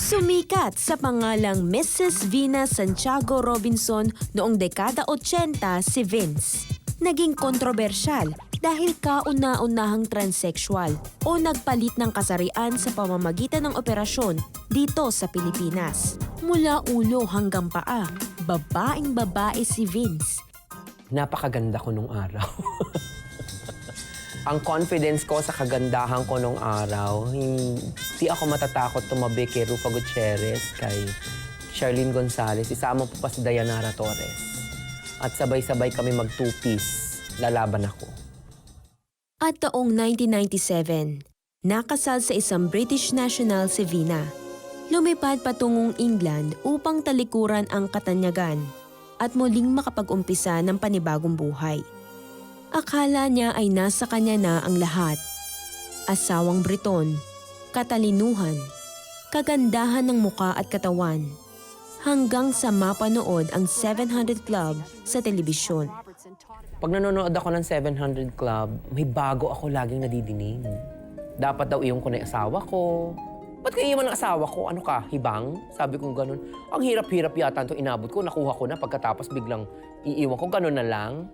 Sumikat sa pangalang Mrs. Vina Santiago Robinson noong dekada 80 si Vince. Naging kontrobersyal dahil kauna-unahang transsexual o nagpalit ng kasarian sa pamamagitan ng operasyon dito sa Pilipinas. Mula ulo hanggang paa, babaeng-babae si Vince. Napakaganda ko nung araw. Ang confidence ko sa kagandahan ko nung araw, hindi ako matatakot tumabi kay Rufa Gutierrez, kay Charlene Gonzalez, isama po pa si Dayanara Torres. At sabay-sabay kami mag-two-piece, lalaban ako. At taong 1997, nakasal sa isang British national si Vina. Lumipad patungong England upang talikuran ang katanyagan at muling makapag-umpisa ng panibagong buhay. Akala niya ay nasa kanya na ang lahat. Asawang Briton, katalinuhan, kagandahan ng muka at katawan, hanggang sa mapanood ang 700 Club sa telebisyon. Pag nanonood ako ng 700 Club, may bago ako laging nadidinig. Dapat daw iyon ko na yung asawa ko. Ba't kayo iwan ng asawa ko? Ano ka, hibang? Sabi kong ganun. Ang hirap-hirap yata ito inabot ko, nakuha ko na pagkatapos biglang iiwan ko, ganun na lang.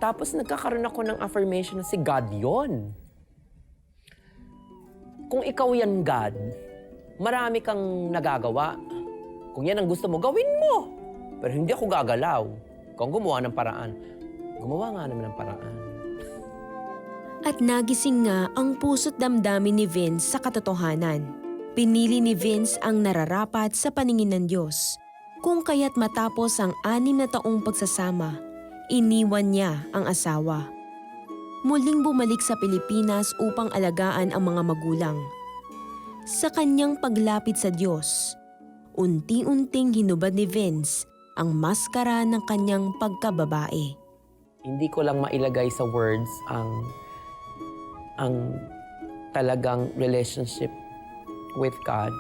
Tapos nagkakaroon ako ng affirmation na si God yon. Kung ikaw yan, God, marami kang nagagawa. Kung yan ang gusto mo, gawin mo. Pero hindi ako gagalaw. Kung gumawa ng paraan, gumawa nga naman ng paraan. At nagising nga ang puso't damdamin ni Vince sa katotohanan. Pinili ni Vince ang nararapat sa paningin ng Diyos. Kung kaya't matapos ang 6 na taong pagsasama, iniwan niya ang asawa. Muling bumalik sa Pilipinas upang alagaan ang mga magulang. Sa kanyang paglapit sa Diyos, unti-unting hinubad ni Vince ang maskara ng kanyang pagkababae. Hindi ko lang mailagay sa words ang talagang relationship with God.